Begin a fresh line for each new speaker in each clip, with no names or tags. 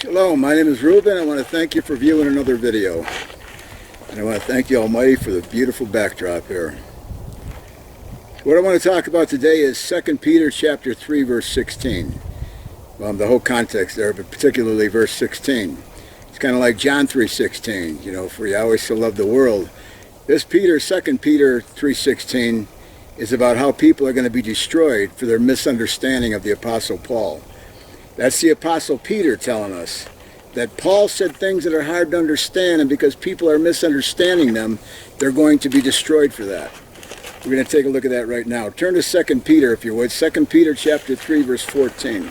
Hello, my name is Ruben. I want to thank you for viewing another video. And I want to thank you Almighty for the beautiful backdrop here. What I want to talk about today is 2 Peter chapter 3 verse 16. The whole context there, but particularly verse 16. It's kind of like John 3:16, you know, for Yahweh so loved the world. This 2 Peter 3:16 is about how people are going to be destroyed for their misunderstanding of the Apostle Paul. That's the Apostle Peter telling us that Paul said things that are hard to understand, and because people are misunderstanding them, they're going to be destroyed for that. We're going to take a look at that right now. Turn to 2 Peter, if you would. 2 Peter chapter 3, verse 14.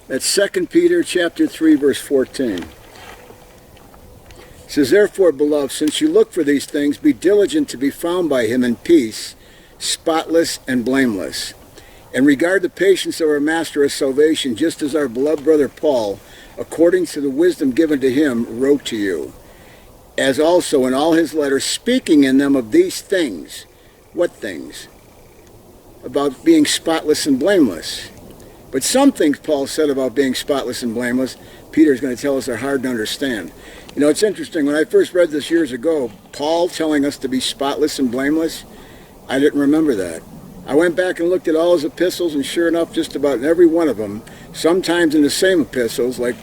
That's 2 Peter chapter 3, verse 14. It says, "Therefore, beloved, since you look for these things, be diligent to be found by him in peace, spotless and blameless. And regard the patience of our Master of salvation, just as our beloved brother Paul, according to the wisdom given to him, wrote to you, as also in all his letters, speaking in them of these things." What things? About being spotless and blameless. But some things Paul said about being spotless and blameless, Peter is going to tell us are hard to understand. You know, it's interesting. When I first read this years ago, Paul telling us to be spotless and blameless, I didn't remember that. I went back and looked at all his epistles, and sure enough, just about in every one of them, sometimes in the same epistles, like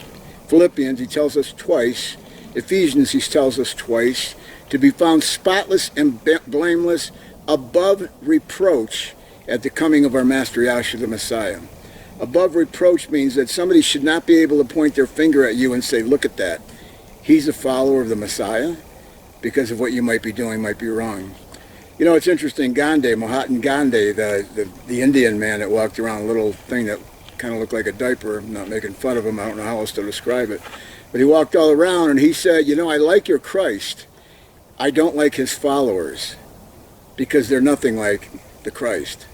Philippians, he tells us twice, Ephesians, he tells us twice, to be found spotless and blameless, above reproach at the coming of our Master Yahshua the Messiah. Above reproach means that somebody should not be able to point their finger at you and say, look at that. He's a follower of the Messiah, because of what you might be doing might be wrong. You know, it's interesting, Gandhi, Mahatma Gandhi, the Indian man that walked around a little thing that kind of looked like a diaper. I'm not making fun of him, I don't know how else to describe it. But he walked all around and he said, you know, I like your Christ. I don't like his followers, because they're nothing like the Christ.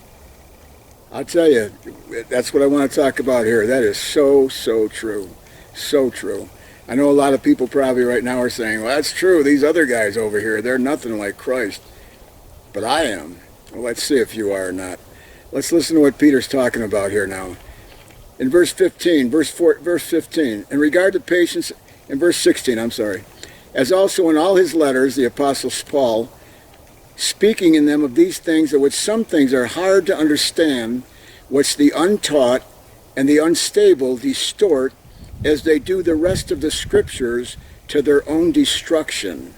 I'll tell you, that's what I want to talk about here. That is so true. So true. I know a lot of people probably right now are saying, well, that's true. These other guys over here, they're nothing like Christ. But I am. Well, let's see if you are or not. Let's listen to what Peter's talking about here now. In verse 15, verse 15, in regard to patience, in verse 16, I'm sorry, as also in all his letters, the Apostle Paul, speaking in them of these things, of which some things are hard to understand, which the untaught and the unstable distort, as they do the rest of the Scriptures, to their own destruction.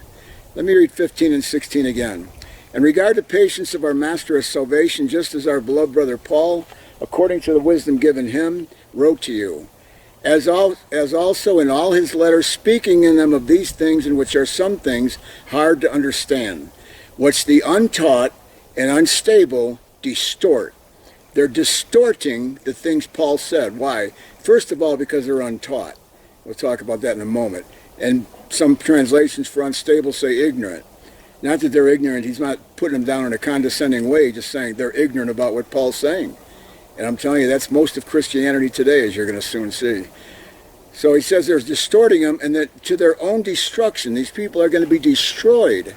Let me read 15 and 16 again. In regard to patience of our Master of salvation, just as our beloved brother Paul, according to the wisdom given him, wrote to you, as also in all his letters, speaking in them of these things, in which are some things hard to understand, which the untaught and unstable distort. They're distorting the things Paul said. Why? First of all, because they're untaught. We'll talk about that in a moment. And some translations for unstable say ignorant. Not that they're ignorant, he's not putting them down in a condescending way, just saying they're ignorant about what Paul's saying. And I'm telling you, that's most of Christianity today, as you're going to soon see. So he says they're distorting them, and that to their own destruction, these people are going to be destroyed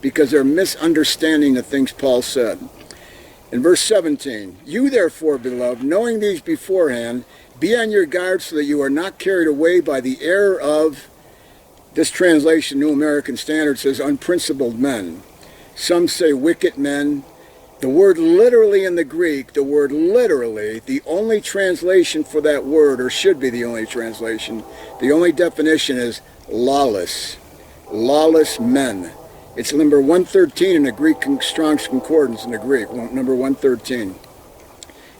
because they're misunderstanding the things Paul said. In verse 17, you therefore, beloved, knowing these beforehand, be on your guard so that you are not carried away by the error of, this translation, New American Standard, says unprincipled men. Some say wicked men. The word literally in the Greek, the word literally, the only translation for that word, or should be the only translation, the only definition is lawless. Lawless men. It's number 113 in the Greek, Strong's Concordance in the Greek, number 113.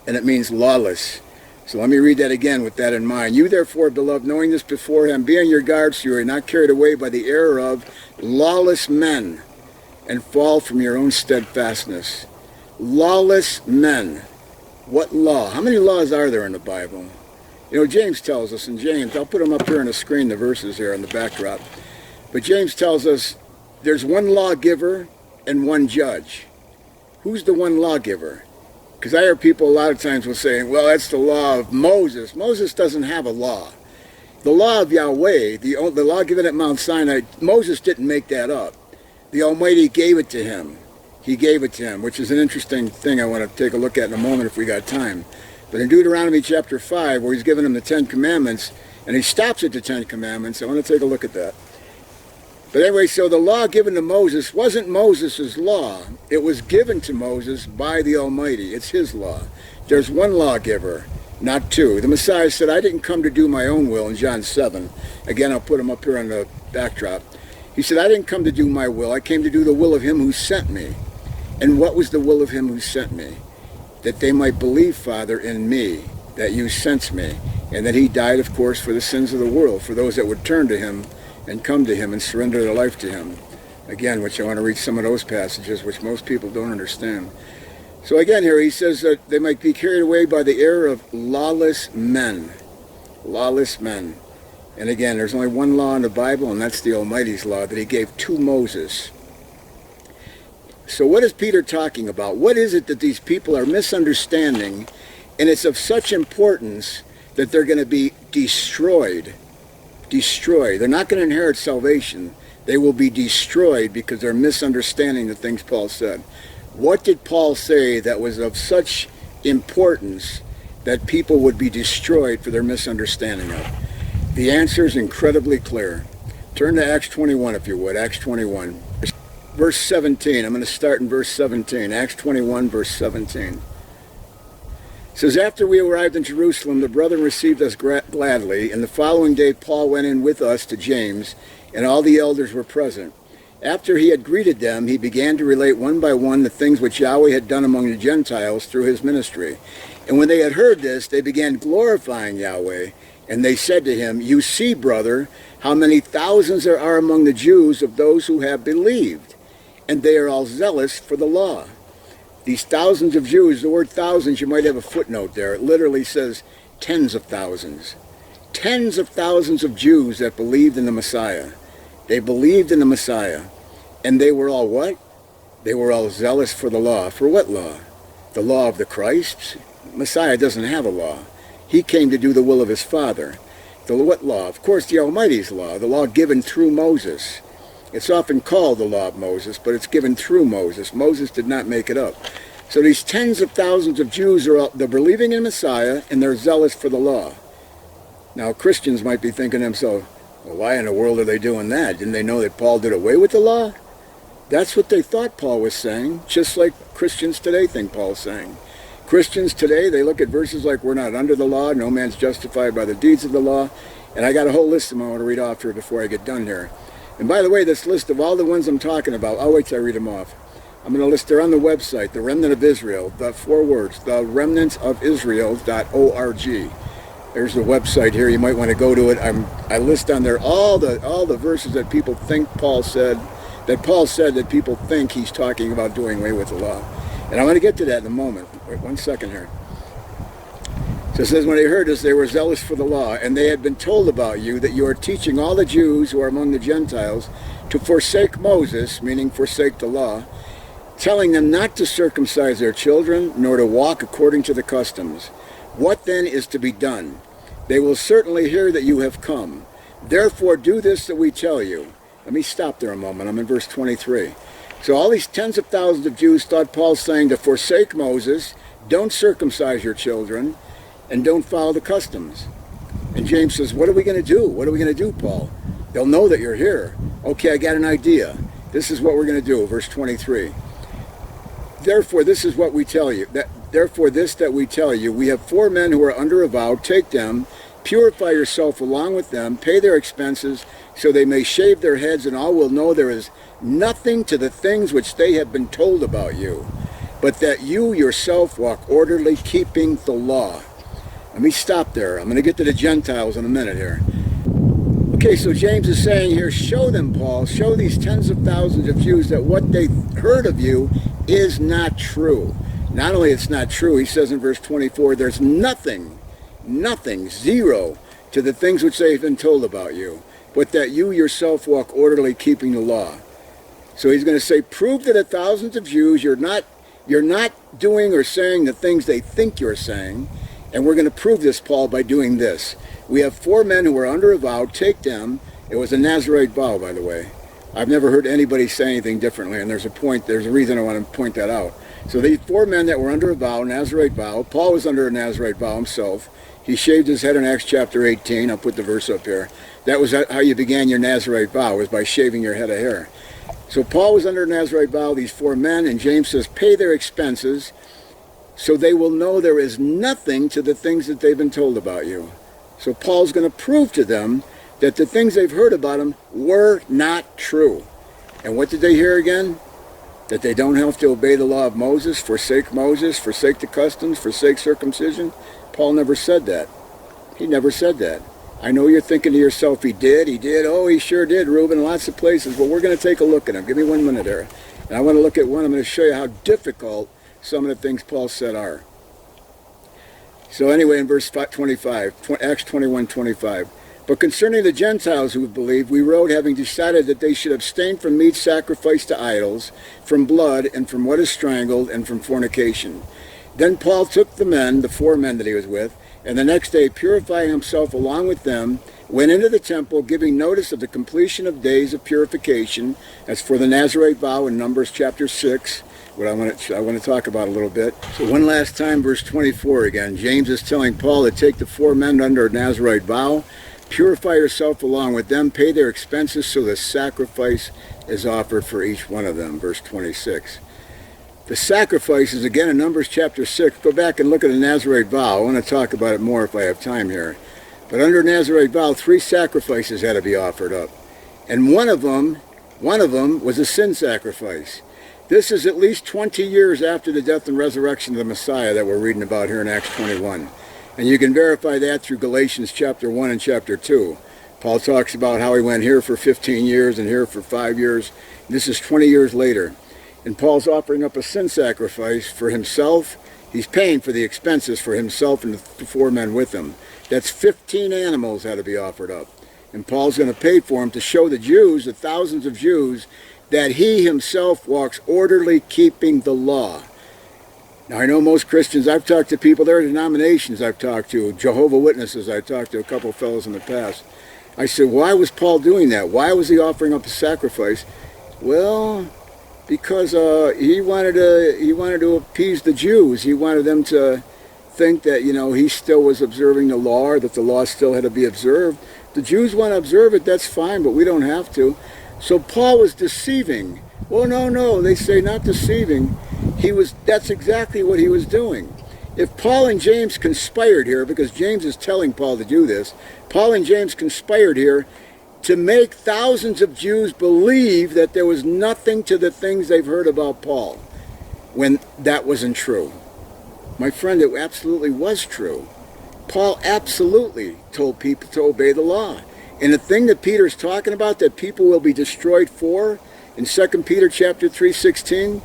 And it means lawless. So let me read that again with that in mind. You therefore, beloved, knowing this beforehand, be on your guard so you are not carried away by the error of lawless men and fall from your own steadfastness. Lawless men. What law? How many laws are there in the Bible? You know, James tells us in James, I'll put them up here on the screen, the verses here on the backdrop. But James tells us there's one lawgiver and one judge. Who's the one lawgiver? Because I hear people a lot of times will say, well, that's the law of Moses. Moses doesn't have a law. The law of Yahweh, the law given at Mount Sinai, Moses didn't make that up. The Almighty gave it to him. He gave it to him, which is an interesting thing I want to take a look at in a moment if we got time. But in Deuteronomy chapter 5, where he's given him the 10 Commandments, And he stops at the Ten Commandments. I want to take a look at that. But anyway, so the law given to Moses wasn't Moses' law. It was given to Moses by the Almighty. It's his law. There's one lawgiver, not two. The Messiah said, I didn't come to do my own will in John 7. Again, I'll put him up here on the backdrop. He said, I didn't come to do my will. I came to do the will of him who sent me. And what was the will of him who sent me? That they might believe, Father, in me, that you sent me. And that he died, of course, for the sins of the world, for those that would turn to him and come to him and surrender their life to him. Again, which I want to read some of those passages, which most people don't understand. So again here, he says that they might be carried away by the error of lawless men. Lawless men. And again, there's only one law in the Bible, and that's the Almighty's law that he gave to Moses. So what is Peter talking about? What is it that these people are misunderstanding? And it's of such importance that they're going to be destroyed. Destroyed. They're not going to inherit salvation. They will be destroyed because they're misunderstanding the things Paul said. What did Paul say that was of such importance that people would be destroyed for their misunderstanding of? The answer is incredibly clear. Turn to Acts 21 if you would. Acts 21. Verse 17. I'm going to start in verse 17. Acts 21, verse 17. It says, after we arrived in Jerusalem, the brethren received us gladly, and the following day Paul went in with us to James, and all the elders were present. After he had greeted them, he began to relate one by one the things which Yahweh had done among the Gentiles through his ministry. And when they had heard this, they began glorifying Yahweh, and they said to him, you see, brother, how many thousands there are among the Jews of those who have believed, and they are all zealous for the law. These thousands of Jews, the word thousands, you might have a footnote there. It literally says tens of thousands. Tens of thousands of Jews that believed in the Messiah. They believed in the Messiah. And they were all what? They were all zealous for the law. For what law? The law of the Christ? Messiah doesn't have a law. He came to do the will of his Father. The what law? Of course, the Almighty's law, the law given through Moses. It's often called the law of Moses, but it's given through Moses. Moses did not make it up. So these tens of thousands of Jews they're believing in Messiah, and they're zealous for the law. Now, Christians might be thinking to themselves, well, why in the world are they doing that? Didn't they know that Paul did away with the law? That's what they thought Paul was saying, just like Christians today think Paul's saying. Christians today, they look at verses like we're not under the law, no man's justified by the deeds of the law, and I got a whole list of them I want to read off here before I get done here. And by the way, this list of all the ones I'm talking about, I'll wait till I read them off. I'm going to list, they're on the website, The Remnant of Israel, the 4 words, theremnantofisrael.org. There's the website here, you might want to go to it. I list on there all the verses that people think Paul said that people think he's talking about doing away with the law. And I'm going to get to that in a moment. Wait 1 second here. So it says, when they heard this, they were zealous for the law, and they had been told about you that you are teaching all the Jews who are among the Gentiles to forsake Moses, meaning forsake the law, telling them not to circumcise their children, nor to walk according to the customs. What then is to be done? They will certainly hear that you have come. Therefore do this that we tell you. Let me stop there a moment. I'm in verse 23. So all these tens of thousands of Jews thought Paul's saying to forsake Moses, don't circumcise your children, and don't follow the customs. And James says, what are we going to do? What are we going to do, Paul? They'll know that you're here. Okay, I got an idea. This is what we're going to do, verse 23. Therefore, this is what we tell you. Therefore, this that we tell you, we have 4 men who are under a vow. Take them, purify yourself along with them, pay their expenses, so they may shave their heads, and all will know there is nothing to the things which they have been told about you, but that you yourself walk orderly, keeping the law. Let me stop there. I'm going to get to the Gentiles in a minute here. Okay, so James is saying here, show them, Paul, show these tens of thousands of Jews that what they heard of you is not true. Not only it's not true, he says in verse 24, there's nothing, zero, to the things which they have been told about you, but that you yourself walk orderly, keeping the law. So he's going to say, prove to the thousands of Jews you're not doing or saying the things they think you're saying. And we're going to prove this, Paul, by doing this. We have 4 men who are under a vow. Take them. It was a Nazirite vow, by the way. I've never heard anybody say anything differently, and there's a reason I want to point that out. So these 4 men that were under a vow, Nazirite vow, Paul was under a Nazirite vow himself. He shaved his head in Acts chapter 18. I'll put the verse up here. That was how you began your Nazarite vow, was by shaving your head of hair. So Paul was under a Nazarite vow, these 4 men, and James says, pay their expenses so they will know there is nothing to the things that they've been told about you. So Paul's going to prove to them that the things they've heard about him were not true. And what did they hear again? That they don't have to obey the law of Moses, forsake the customs, forsake circumcision. Paul never said that. He never said that. I know you're thinking to yourself, he did. Oh, he sure did, Reuben, lots of places. Well, we're going to take a look at him. Give me 1 minute there. And I want to look at one. I'm going to show you how difficult some of the things Paul said are. So anyway, in verse 25, Acts 21:25. But concerning the Gentiles who have believed, we wrote, having decided that they should abstain from meat sacrificed to idols, from blood, and from what is strangled, and from fornication. Then Paul took the men, the 4 men that he was with, and the next day, purifying himself along with them, went into the temple, giving notice of the completion of days of purification, as for the Nazarite vow in Numbers chapter 6, what I want to talk about a little bit. So one last time, verse 24 again. James is telling Paul to take the 4 men under a Nazarite vow, purify yourself along with them, pay their expenses so the sacrifice is offered for each one of them. Verse 26. The sacrifice is again in Numbers chapter 6. Go back and look at the Nazarite vow. I want to talk about it more if I have time here. But under Nazarite vow, 3 sacrifices had to be offered up. And one of them was a sin sacrifice. This is at least 20 years after the death and resurrection of the Messiah that we're reading about here in Acts 21. And you can verify that through Galatians chapter 1 and chapter 2. Paul talks about how he went here for 15 years and here for 5 years. This is 20 years later. And Paul's offering up a sin sacrifice for himself. He's paying for the expenses for himself and the 4 men with him. That's 15 animals had to be offered up. And Paul's going to pay for them to show the Jews, the thousands of Jews, that he himself walks orderly keeping the law. Now, I know most Christians, I've talked to people, there are denominations I've talked to, Jehovah's Witnesses, I've talked to a couple of fellows in the past. I said, why was Paul doing that? Why was he offering up a sacrifice? Well, because he wanted to appease the Jews. He wanted them to think that, he still was observing the law, or that the law still had to be observed. The Jews want to observe it, that's fine, but we don't have to. So Paul was deceiving. Well, no, they say not deceiving. That's exactly what he was doing. If Paul and James conspired here, because James is telling Paul to do this, Paul and James conspired here to make thousands of Jews believe that there was nothing to the things they've heard about Paul, when that wasn't true. My friend, it absolutely was true. Paul absolutely told people to obey the law. And the thing that Peter's talking about, that people will be destroyed for, in 2 Peter chapter 3:16,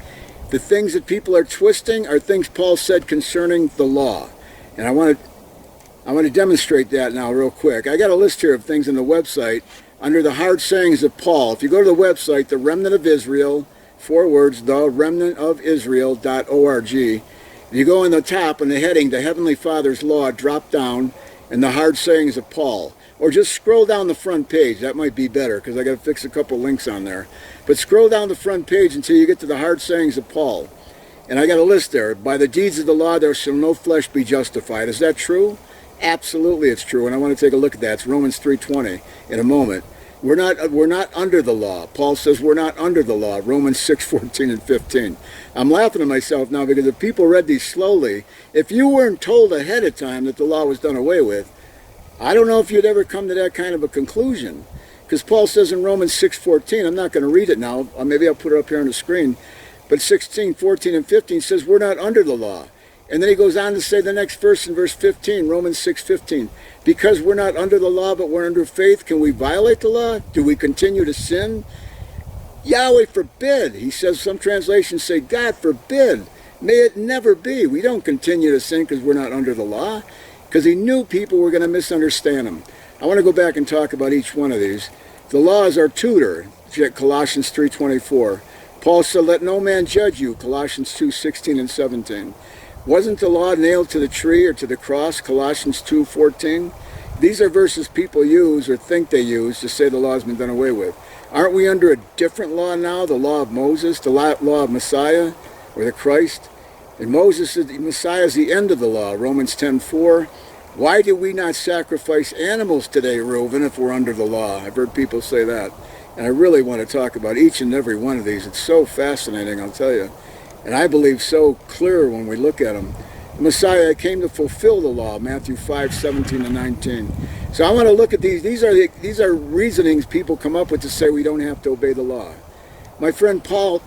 the things that people are twisting are things Paul said concerning the law. And I want to demonstrate that now real quick. I got a list here of things on the website under the hard sayings of Paul. If you go to the website, The Remnant of Israel, 4 words, theremnantofisrael.org, you go in the top, in the heading, The Heavenly Father's Law, drop down, and the hard sayings of Paul. Or just scroll down the front page. That might be better, because I got to fix a couple links on there. But scroll down the front page until you get to the hard sayings of Paul. And I got a list there. By the deeds of the law there shall no flesh be justified. Is that true? Absolutely it's true. And I want to take a look at that. It's Romans 3:20 in a moment. We're not under the law. Paul says we're not under the law. Romans 6:14 and 15. I'm laughing at myself now, because if people read these slowly, if you weren't told ahead of time that the law was done away with, I don't know if you'd ever come to that kind of a conclusion. Because Paul says in Romans 6:14, I'm not going to read it now, maybe I'll put it up here on the screen, but 16, 14, and 15 says we're not under the law. And then he goes on to say the next verse in verse 15, Romans 6:15, because we're not under the law but we're under faith, can we violate the law? Do we continue to sin? Yahweh forbid. He says, some translations say, God forbid. May it never be. We don't continue to sin because we're not under the law, because he knew people were going to misunderstand him. I want to go back and talk about each one of these. The law is our tutor, Colossians 3:24. Paul said, let no man judge you, Colossians 2:16 and 17. Wasn't the law nailed to the tree or to the cross, Colossians 2:14? These are verses people use or think they use to say the law has been done away with. Aren't we under a different law now, the law of Moses, the law of Messiah, or the Christ? And Messiah is the end of the law, Romans 10:4. Why do we not sacrifice animals today, Reuben, if we're under the law? I've heard people say that. And I really want to talk about each and every one of these. It's so fascinating, I'll tell you. And I believe so clear when we look at them. The Messiah came to fulfill the law, Matthew 5:17-19. So I want to look at these. These are reasonings people come up with to say we don't have to obey the law. My friend Paul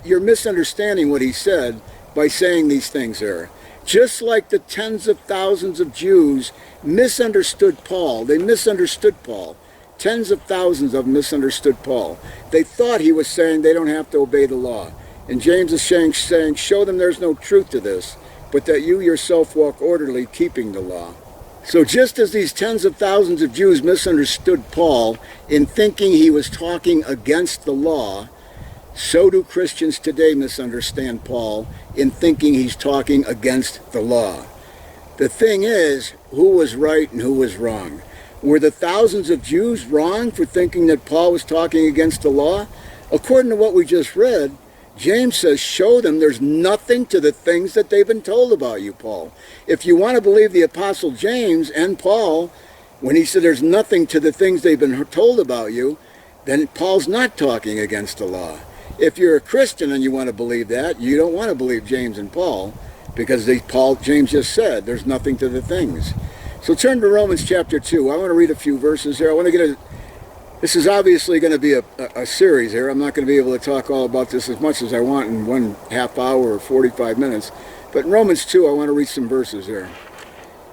you're misunderstanding what he said by saying these things there. Just like the tens of thousands of Jews misunderstood Paul. They misunderstood Paul. Tens of thousands of them misunderstood Paul. They thought he was saying they don't have to obey the law. And James is saying, show them there's no truth to this, but that you yourself walk orderly, keeping the law. So just as these tens of thousands of Jews misunderstood Paul in thinking he was talking against the law, so do Christians today misunderstand Paul in thinking he's talking against the law. The thing is, who was right and who was wrong? Were the thousands of Jews wrong for thinking that Paul was talking against the law? According to what we just read, James says, show them there's nothing to the things that they've been told about you, Paul. If you want to believe the Apostle James and Paul, when he said there's nothing to the things they've been told about you, then Paul's not talking against the law. If you're a Christian and you want to believe that, you don't want to believe James and Paul, because James just said there's nothing to the things. So turn to Romans chapter 2. I want to read a few verses here. This is obviously going to be a series here. I'm not going to be able to talk all about this as much as I want in 1/2 hour or 45 minutes. But in Romans 2, I want to read some verses here.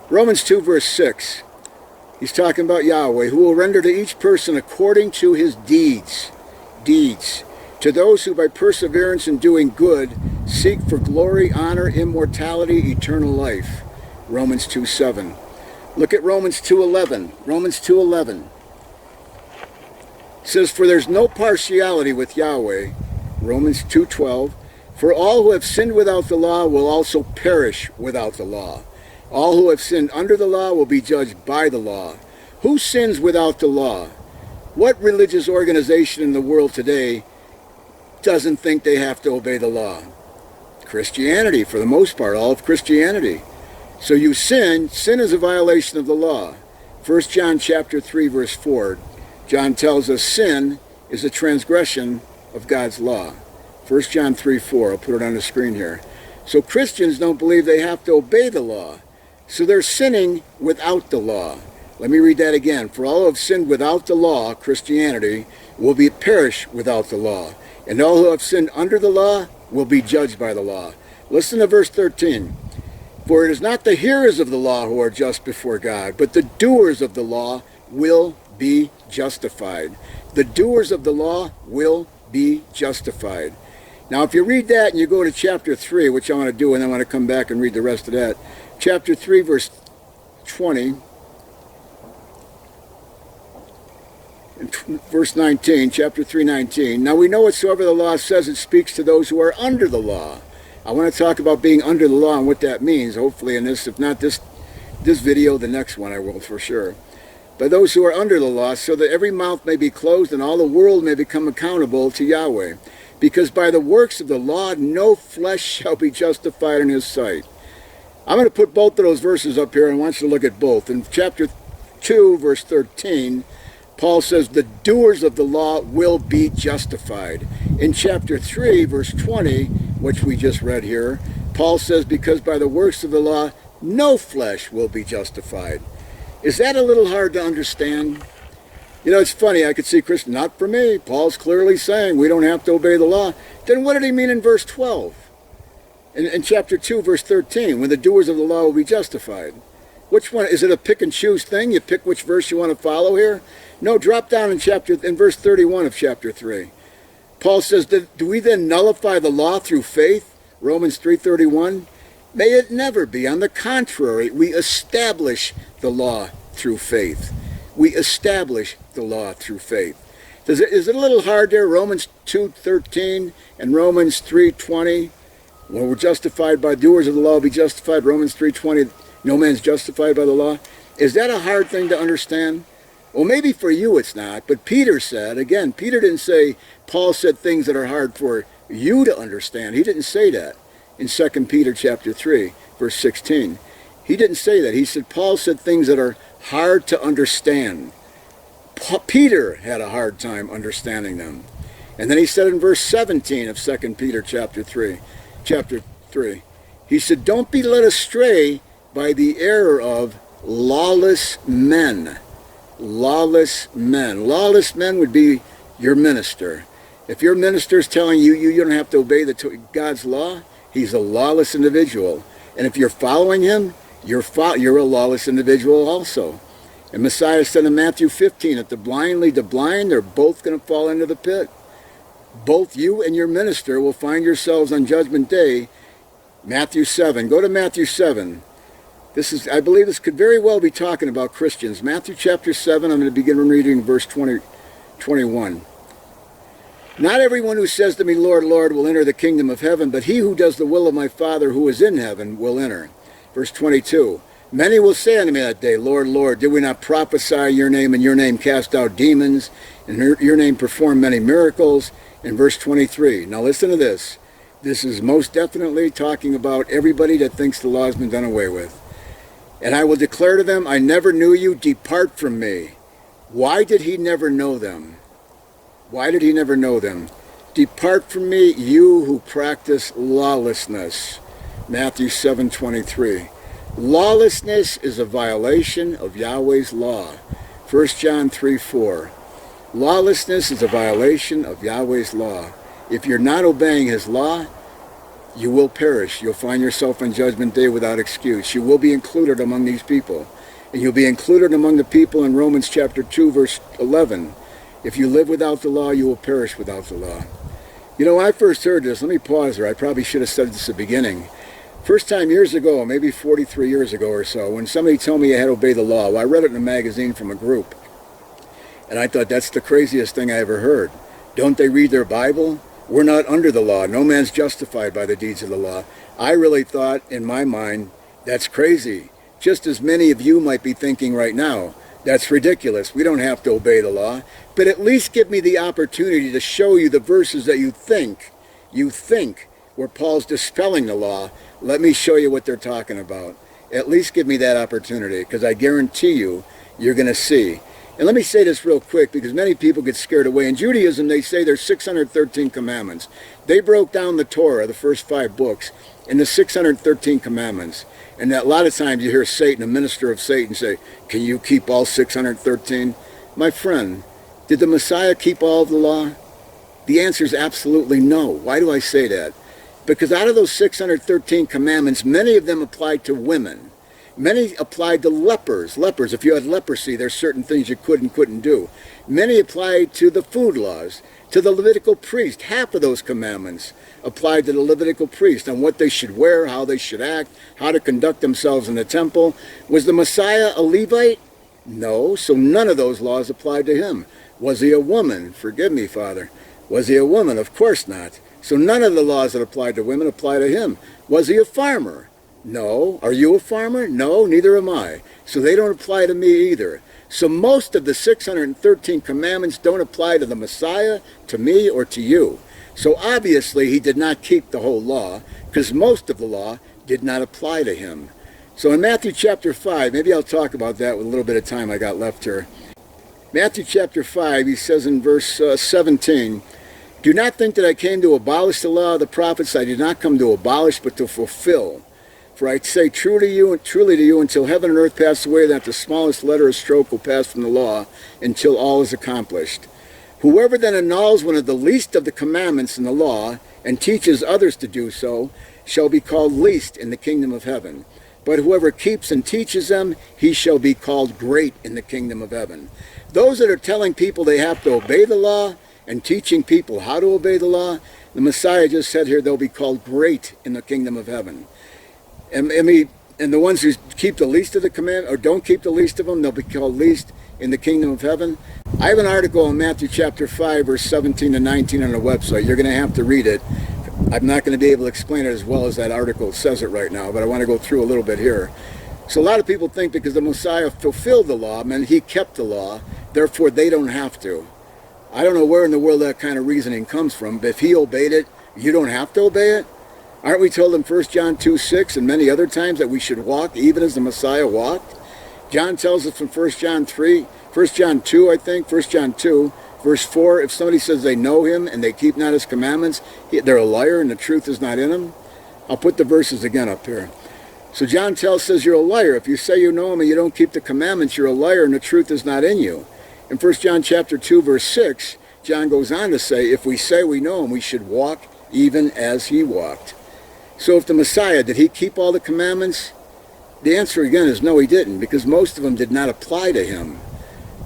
Romans 2, verse 6. He's talking about Yahweh, who will render to each person according to his deeds. To those who by perseverance in doing good seek for glory, honor, immortality, eternal life. Romans 2:7. Look at Romans 2:11. Romans 2:11. It says, for there's no partiality with Yahweh. Romans 2:12. For all who have sinned without the law will also perish without the law. All who have sinned under the law will be judged by the law. Who sins without the law? What religious organization in the world today doesn't think they have to obey the law? Christianity, for the most part, all of Christianity. So you sin is a violation of the law. 1 John chapter 3, verse 4. John tells us sin is a transgression of God's law. 1 John 3:4. I'll put it on the screen here. So Christians don't believe they have to obey the law. So they're sinning without the law. Let me read that again. For all who have sinned without the law, Christianity, will perish without the law. And all who have sinned under the law will be judged by the law. Listen to verse 13. For it is not the hearers of the law who are just before God, but the doers of the law will be justified. The doers of the law will be justified. Now, if you read that and you go to chapter 3, which I want to do, and I want to come back and read the rest of that. Chapter 3, verse 20, and verse 19, chapter 3:19. Now we know whatsoever the law says, it speaks to those who are under the law. I want to talk about being under the law and what that means, hopefully in this, if not this video, the next one I will for sure. By those who are under the law, so that every mouth may be closed and all the world may become accountable to Yahweh. Because by the works of the law, no flesh shall be justified in his sight. I'm going to put both of those verses up here and I want you to look at both. In chapter 2, verse 13, Paul says the doers of the law will be justified. In chapter 3, verse 20, which we just read here, Paul says because by the works of the law, no flesh will be justified. Is that a little hard to understand? You know, it's funny, I could see Christian, not for me. Paul's clearly saying we don't have to obey the law. Then what did he mean in verse 12? In chapter 2, verse 13, when the doers of the law will be justified. Which one? Is it a pick and choose thing? You pick which verse you want to follow here? No, drop down in verse 31 of chapter 3. Paul says, do we then nullify the law through faith? Romans 3:31. May it never be. On the contrary, we establish the law through faith. We establish the law through faith. Is it a little hard there? Romans 2:13 and Romans 3:20. When we're justified by doers of the law, be justified. Romans 3:20, no man's justified by the law. Is that a hard thing to understand? Well, maybe for you it's not, but Peter said, again, Peter didn't say, Paul said things that are hard for you to understand. He didn't say that in 2 Peter chapter 3, verse 16. He didn't say that. He said, Paul said things that are hard to understand. Peter had a hard time understanding them. And then he said in verse 17 of 2 Peter chapter 3, he said, don't be led astray by the error of lawless men. Lawless men. Lawless men would be your minister. If your minister is telling you you don't have to obey God's law, he's a lawless individual. And if you're following him, you're a lawless individual also. And Messiah said in Matthew 15, that the blind lead the blind, they're both going to fall into the pit. Both you and your minister will find yourselves on Judgment Day. Matthew 7. Go to Matthew 7. I believe this could very well be talking about Christians. Matthew chapter 7, I'm going to begin reading verse 21. Not everyone who says to me, Lord, Lord, will enter the kingdom of heaven, but he who does the will of my Father who is in heaven will enter. Verse 22. Many will say unto me that day, Lord, Lord, did we not prophesy in your name, and your name cast out demons, and your name perform many miracles? In verse 23. Now listen to this. This is most definitely talking about everybody that thinks the law has been done away with. And I will declare to them, I never knew you, depart from me. Why did he never know them? Why did he never know them? Depart from me, you who practice lawlessness. Matthew 7:23. Lawlessness is a violation of Yahweh's law. 1 John 3:4. Lawlessness is a violation of Yahweh's law. If you're not obeying his law, you will perish. You'll find yourself on Judgment Day without excuse. You will be included among these people. And you'll be included among the people in Romans chapter 2, verse 11. If you live without the law, you will perish without the law. You know, when I first heard this, let me pause there. I probably should have said this at the beginning. First time years ago, maybe 43 years ago or so, when somebody told me I had to obey the law, well, I read it in a magazine from a group. And I thought, that's the craziest thing I ever heard. Don't they read their Bible? We're not under the law. No man's justified by the deeds of the law. I really thought, in my mind, that's crazy. Just as many of you might be thinking right now, that's ridiculous. We don't have to obey the law. But at least give me the opportunity to show you the verses that you think, where Paul's dispelling the law. Let me show you what they're talking about. At least give me that opportunity, because I guarantee you, you're going to see. And let me say this real quick, because many people get scared away. In Judaism, they say there's 613 commandments. They broke down the Torah, the first 5 books, into 613 commandments. And a lot of times you hear Satan, a minister of Satan, say, can you keep all 613? My friend, did the Messiah keep all of the law? The answer is absolutely no. Why do I say that? Because out of those 613 commandments, many of them applied to women. Many applied to lepers. Lepers, if you had leprosy, there's certain things you could and couldn't do. Many applied to the food laws, to the Levitical priest. Half of those commandments applied to the Levitical priest on what they should wear, how they should act, how to conduct themselves in the temple. Was the Messiah a Levite? No, so none of those laws applied to him. Was he a woman? Forgive me, Father. Was he a woman? Of course not. So none of the laws that applied to women apply to him. Was he a farmer? No. Are you a farmer? No, neither am I. So they don't apply to me either. So most of the 613 commandments don't apply to the Messiah, to me, or to you. So obviously he did not keep the whole law, because most of the law did not apply to him. So in Matthew chapter 5, maybe I'll talk about that with a little bit of time I got left here. Matthew chapter 5, he says in verse 17, do not think that I came to abolish the law of the prophets. I did not come to abolish, but to fulfill. For I say truly to you, until heaven and earth pass away, that the smallest letter or stroke will pass from the law, until all is accomplished. Whoever then annuls one of the least of the commandments in the law, and teaches others to do so, shall be called least in the kingdom of heaven. But whoever keeps and teaches them, he shall be called great in the kingdom of heaven. Those that are telling people they have to obey the law, and teaching people how to obey the law, the Messiah just said here they'll be called great in the kingdom of heaven. And the ones who keep the least of the command, or don't keep the least of them, they'll be called least in the kingdom of heaven. I have an article in Matthew chapter 5, verse 17 to 19 on the website. You're going to have to read it. I'm not going to be able to explain it as well as that article says it right now, but I want to go through a little bit here. So a lot of people think because the Messiah fulfilled the law, and he kept the law, therefore they don't have to. I don't know where in the world that kind of reasoning comes from, but if he obeyed it, you don't have to obey it? Aren't we told in 1 John 2:6 and many other times that we should walk even as the Messiah walked? John tells us from 1 John 2, I think, 1 John 2, verse 4, if somebody says they know him and they keep not his commandments, they're a liar and the truth is not in them. I'll put the verses again up here. So John says you're a liar. If you say you know him and you don't keep the commandments, you're a liar and the truth is not in you. In 1 John chapter 2, verse 6, John goes on to say, if we say we know him, we should walk even as he walked. So if the Messiah, did he keep all the commandments? The answer again is no, he didn't, because most of them did not apply to him.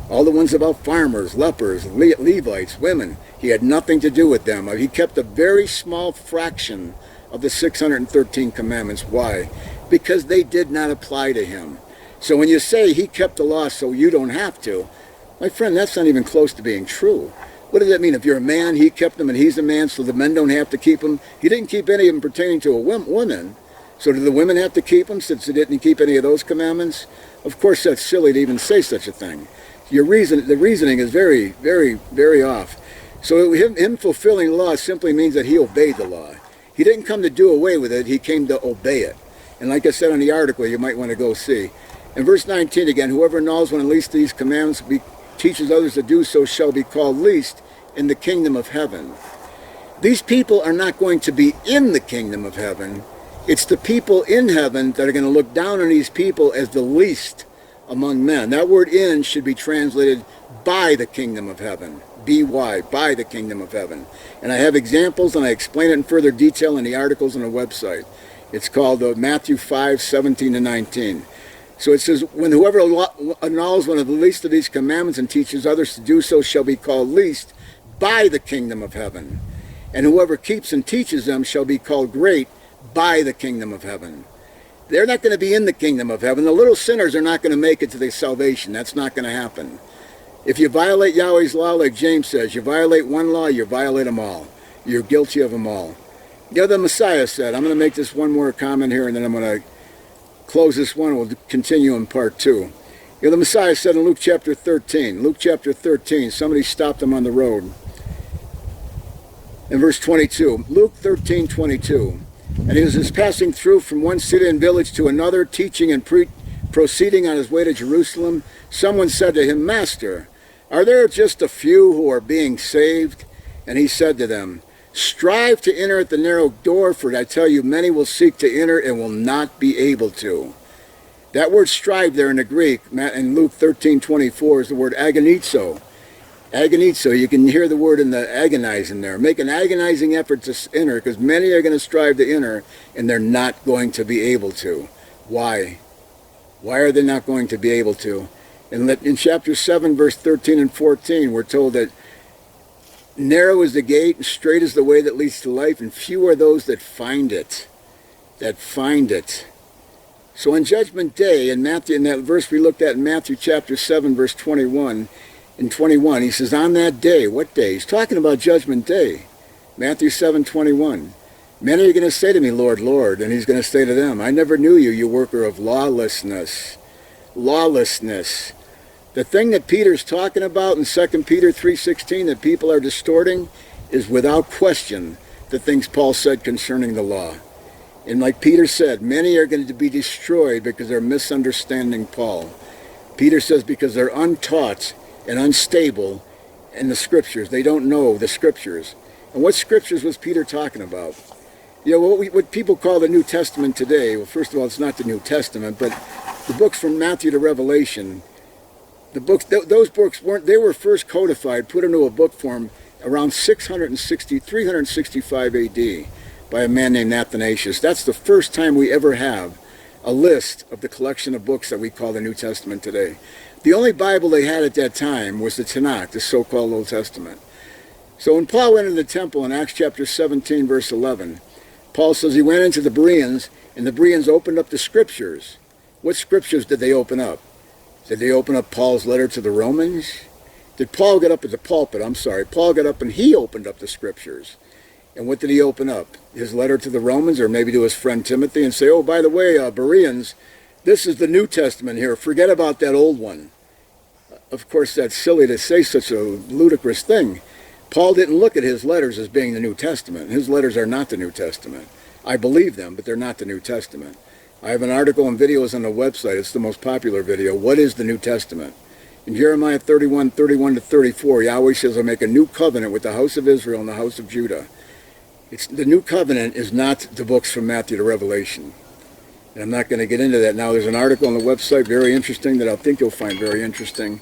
All the ones about farmers, lepers, Levites, women, he had nothing to do with them. He kept a very small fraction of the 613 commandments. Why? Because they did not apply to him. So when you say he kept the law so you don't have to, my friend, that's not even close to being true. What does that mean? If you're a man, he kept them and he's a man, so the men don't have to keep them. He didn't keep any of them pertaining to a woman. So do the women have to keep them since he didn't keep any of those commandments? Of course, that's silly to even say such a thing. The reasoning is very, very, very off. So him fulfilling the law simply means that he obeyed the law. He didn't come to do away with it. He came to obey it. And like I said on the article, you might want to go see. In verse 19 again, whoever knows one of least these commandments teaches others to do so shall be called least in the kingdom of heaven. These people are not going to be in the kingdom of heaven. It's the people in heaven that are going to look down on these people as the least among men. That word in should be translated by the kingdom of heaven. B-Y, by the kingdom of heaven. And I have examples and I explain it in further detail in the articles on the website. It's called Matthew 5:17-19. So it says, when whoever annuls one of the least of these commandments and teaches others to do so shall be called least by the kingdom of heaven. And whoever keeps and teaches them shall be called great by the kingdom of heaven. They're not going to be in the kingdom of heaven. The little sinners are not going to make it to their salvation. That's not going to happen. If you violate Yahweh's law, like James says, you violate one law, you violate them all. You're guilty of them all. You know, the Messiah said, I'm going to make this one more comment here, and then I'm going to close this one. We'll continue in part 2. You know, the Messiah said in Luke chapter 13, somebody stopped him on the road. In verse 22, Luke 13:22. And he was just passing through from one city and village to another, teaching and proceeding on his way to Jerusalem. Someone said to him, Master, are there just a few who are being saved? And he said to them, strive to enter at the narrow door, for I tell you, many will seek to enter and will not be able to. That word strive there in the Greek, in Luke 13:24, is the word agonizo. Agonizo, you can hear the word in the agonize in there. Make an agonizing effort to enter, because many are going to strive to enter, and they're not going to be able to. Why? Why are they not going to be able to? In chapter 7, verse 13 and 14, we're told that narrow is the gate, and straight is the way that leads to life, and few are those that find it. So on Judgment Day, in that verse we looked at in Matthew chapter 7, verse 21, in 21, he says, on that day, what day? He's talking about Judgment Day. Matthew 7:21. Many are going to say to me, Lord, Lord, and he's going to say to them, I never knew you, you worker of lawlessness. Lawlessness. The thing that Peter's talking about in 2 Peter 3:16 that people are distorting is without question the things Paul said concerning the law. And like Peter said, many are going to be destroyed because they're misunderstanding Paul. Peter says because they're untaught and unstable in the scriptures. They don't know the scriptures. And what scriptures was Peter talking about? You know, what people call the New Testament today, well, first of all, it's not the New Testament, but the books from Matthew to Revelation, those books they were first codified, put into a book form around 365 AD by a man named Athanasius. That's the first time we ever have a list of the collection of books that we call the New Testament today. The only Bible they had at that time was the Tanakh, the so-called Old Testament. So when Paul went into the temple in Acts chapter 17, verse 11, Paul says he went into the Bereans, and the Bereans opened up the scriptures. What scriptures did they open up? Did they open up Paul's letter to the Romans? Did Paul get up at the pulpit? Paul got up and he opened up the scriptures. And what did he open up? His letter to the Romans, or maybe to his friend Timothy, and say, oh, by the way, Bereans, this is the New Testament here. Forget about that old one. Of course, that's silly to say such a ludicrous thing. Paul didn't look at his letters as being the New Testament. His letters are not the New Testament. I believe them, but they're not the New Testament. I have an article and videos on the website. It's the most popular video. What is the New Testament? In Jeremiah 31:31 to 34, Yahweh says, I'll make a new covenant with the house of Israel and the house of Judah. The new covenant is not the books from Matthew to Revelation. And I'm not going to get into that now. There's an article on the website, very interesting, that I think you'll find very interesting.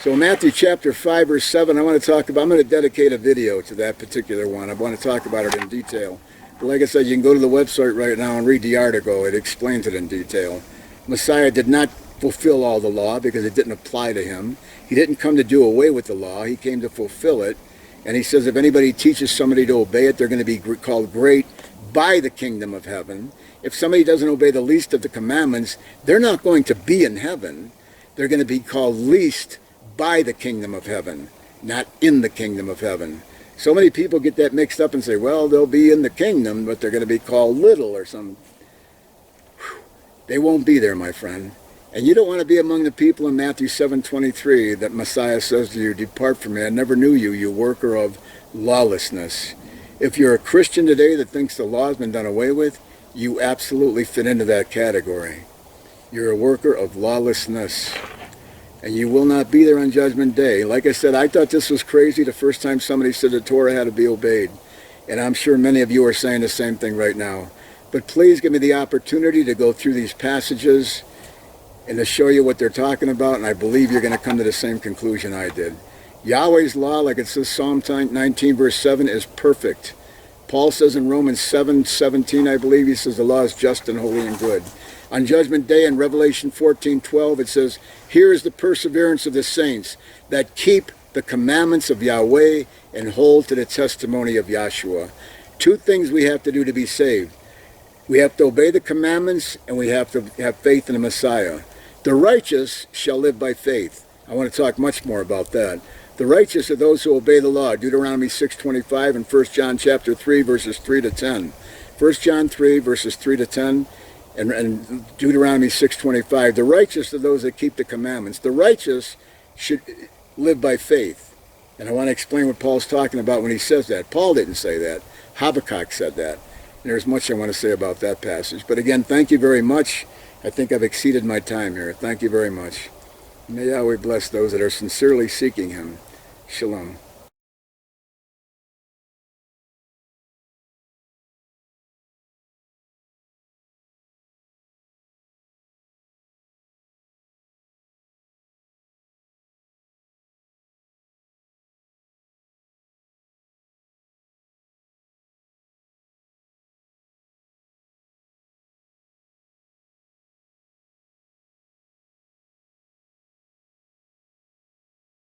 So Matthew chapter 5, verse 7, I'm going to dedicate a video to that particular one. I want to talk about it in detail. But like I said, you can go to the website right now and read the article. It explains it in detail. Messiah did not fulfill all the law because it didn't apply to him. He didn't come to do away with the law. He came to fulfill it. And he says if anybody teaches somebody to obey it, they're going to be called great by the kingdom of heaven. If somebody doesn't obey the least of the commandments, they're not going to be in heaven. They're going to be called least by the kingdom of heaven, not in the kingdom of heaven. So many people get that mixed up and say, well, they'll be in the kingdom, but they're going to be called little or something. They won't be there, my friend. And you don't want to be among the people in Matthew 7:23 that Messiah says to you, depart from me, I never knew you, you worker of lawlessness. If you're a Christian today that thinks the law has been done away with, you absolutely fit into that category. You're a worker of lawlessness. And you will not be there on Judgment Day. Like I said, I thought this was crazy the first time somebody said the Torah had to be obeyed. And I'm sure many of you are saying the same thing right now. But please give me the opportunity to go through these passages and to show you what they're talking about, and I believe you're going to come to the same conclusion I did. Yahweh's law, like it says Psalm 19, verse 7, is perfect. Paul says in Romans 7:17, I believe, he says the law is just and holy and good. On Judgment Day in Revelation 14:12, it says, here is the perseverance of the saints that keep the commandments of Yahweh and hold to the testimony of Yahshua. Two things we have to do to be saved. We have to obey the commandments, and we have to have faith in the Messiah. The righteous shall live by faith. I want to talk much more about that. The righteous are those who obey the law. Deuteronomy 6:25 and 1 John chapter 3, verses 3 to 10. 1 John 3, verses 3 to 10. And Deuteronomy 6:25, the righteous are those that keep the commandments. The righteous should live by faith. And I want to explain what Paul's talking about when he says that. Paul didn't say that. Habakkuk said that. And there's much I want to say about that passage. But again, thank you very much. I think I've exceeded my time here. Thank you very much. May Yahweh bless those that are sincerely seeking him. Shalom.